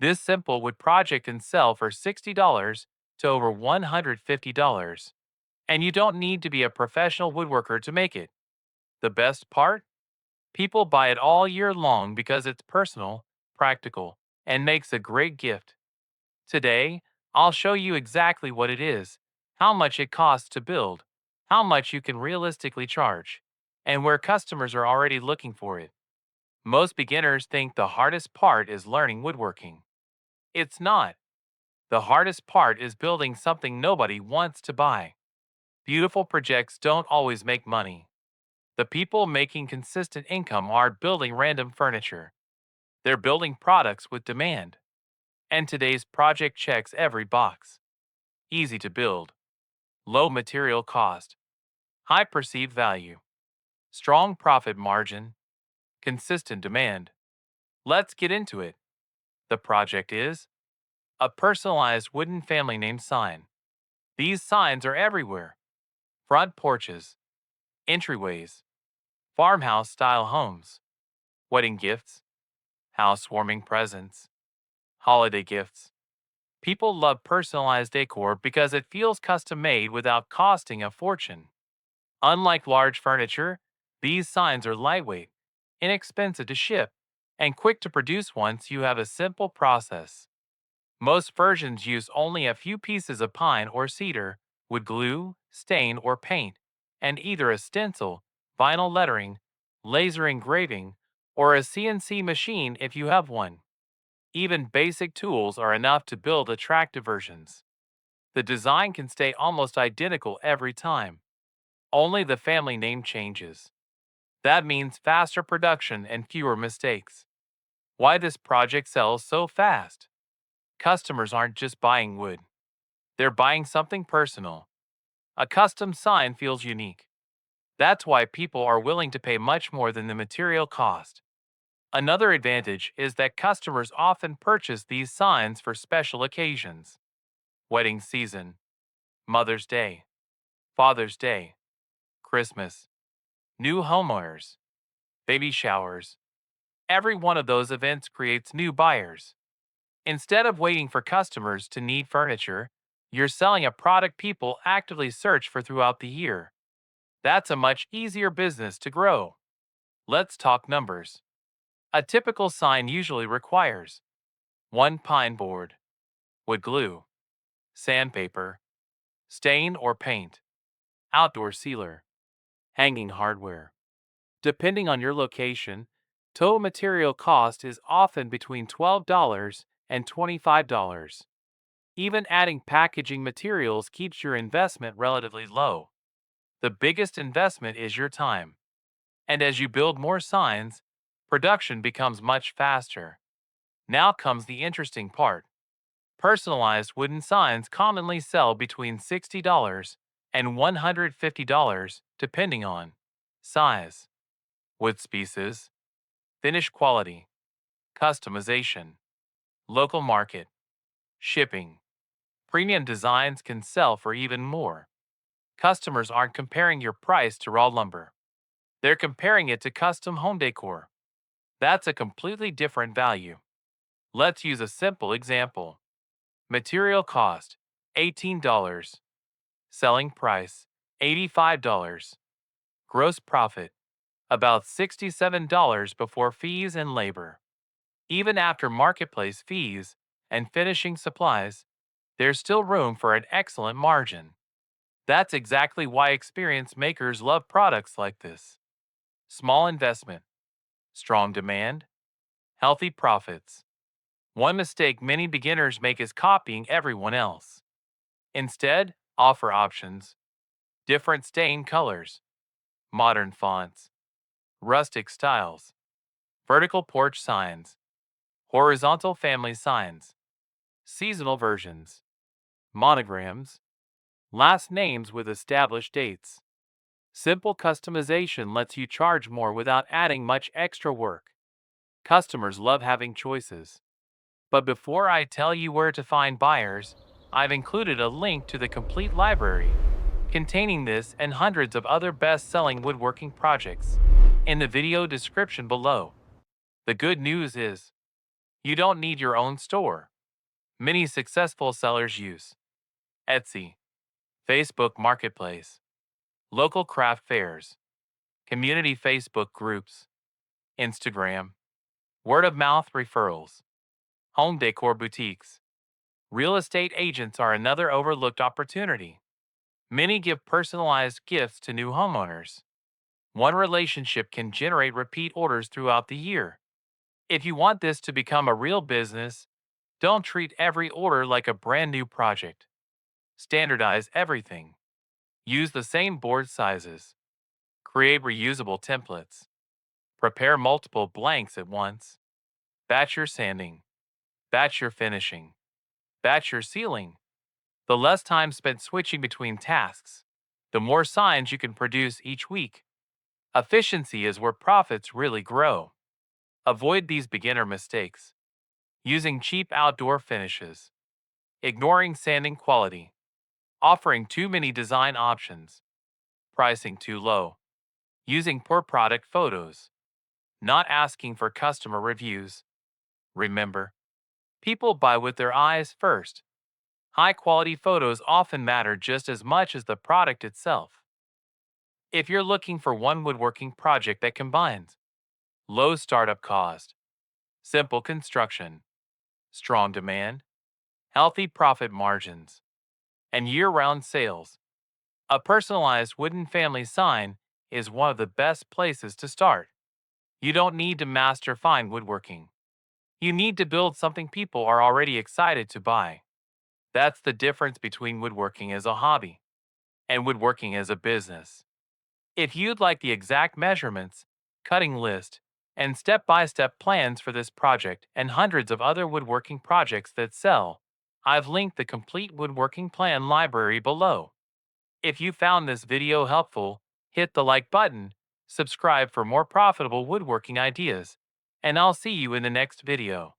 This simple wood project can sell for $60 to over $150, and you don't need to be a professional woodworker to make it. The best part? People buy it all year long because it's personal, practical, and makes a great gift. Today, I'll show you exactly what it is, how much it costs to build, how much you can realistically charge, and where customers are already looking for it. Most beginners think the hardest part is learning woodworking. It's not. The hardest part is building something nobody wants to buy. Beautiful projects don't always make money. The people making consistent income are building random furniture. They're building products with demand. And today's project checks every box. Easy to build, low material cost, high perceived value, strong profit margin, consistent demand. Let's get into it. The project is a personalized wooden family name sign. These signs are everywhere: front porches, entryways, farmhouse style homes, wedding gifts, housewarming presents, holiday gifts. People love personalized decor because it feels custom made without costing a fortune. Unlike large furniture, these signs are lightweight, inexpensive to ship, and quick to produce once you have a simple process. Most versions use only a few pieces of pine or cedar, wood glue, stain, or paint, and either a stencil, vinyl lettering, laser engraving, or a CNC machine if you have one. Even basic tools are enough to build attractive versions. The design can stay almost identical every time. Only the family name changes. That means faster production and fewer mistakes. Why this project sells so fast? Customers aren't just buying wood. They're buying something personal. A custom sign feels unique. That's why people are willing to pay much more than the material cost. Another advantage is that customers often purchase these signs for special occasions: wedding season, Mother's Day, Father's Day, Christmas, new homeowners, baby showers. Every one of those events creates new buyers. Instead of waiting for customers to need furniture, you're selling a product people actively search for throughout the year. That's a much easier business to grow. Let's talk numbers. A typical sign usually requires one pine board, wood glue, sandpaper, stain or paint, outdoor sealer, hanging hardware. Depending on your location, total material cost is often between $12 and $25. Even adding packaging materials keeps your investment relatively low. The biggest investment is your time. And as you build more signs, production becomes much faster. Now comes the interesting part. Personalized wooden signs commonly sell between $60 and $150 depending on size, wood species, finish quality, customization, local market, shipping. Premium designs can sell for even more. Customers aren't comparing your price to raw lumber. They're comparing it to custom home decor. That's a completely different value. Let's use a simple example. Material cost $18. Selling price $85. Gross profit about $67 before fees and labor. Even after marketplace fees and finishing supplies, there's still room for an excellent margin. That's exactly why experienced makers love products like this. Small investment, strong demand, healthy profits. One mistake many beginners make is copying everyone else. Instead, offer options: different stain colors, modern fonts, rustic styles, vertical porch signs, horizontal family signs, seasonal versions, monograms, last names with established dates. Simple customization lets you charge more without adding much extra work. Customers love having choices. But before I tell you where to find buyers, I've included a link to the complete library containing this and hundreds of other best-selling woodworking projects in the video description below. The good news is, You don't need your own store. Many successful sellers use Etsy, Facebook Marketplace, local craft fairs, community Facebook groups, Instagram, word of mouth referrals, home decor boutiques. Real estate agents are another overlooked opportunity. Many give personalized gifts to new homeowners. One relationship can generate repeat orders throughout the year. If you want this to become a real business, don't treat every order like a brand new project. Standardize everything. Use the same board sizes. Create reusable templates. Prepare multiple blanks at once. Batch your sanding. Batch your finishing. Batch your sealing. The less time spent switching between tasks, the more signs you can produce each week. Efficiency is where profits really grow. Avoid these beginner mistakes. Using cheap outdoor finishes. Ignoring sanding quality. Offering too many design options. Pricing too low. Using poor product photos. Not asking for customer reviews. Remember, people buy with their eyes first. High quality photos often matter just as much as the product itself. If you're looking for one woodworking project that combines low startup cost, simple construction, strong demand, healthy profit margins, and year round sales, a personalized wooden family sign is one of the best places to start. You don't need to master fine woodworking. You need to build something people are already excited to buy. That's the difference between woodworking as a hobby and woodworking as a business. If you'd like the exact measurements, cutting list, and step by step plans for this project and hundreds of other woodworking projects that sell, I've linked the complete woodworking plan library below. If you found this video helpful, hit the like button, subscribe for more profitable woodworking ideas, and I'll see you in the next video.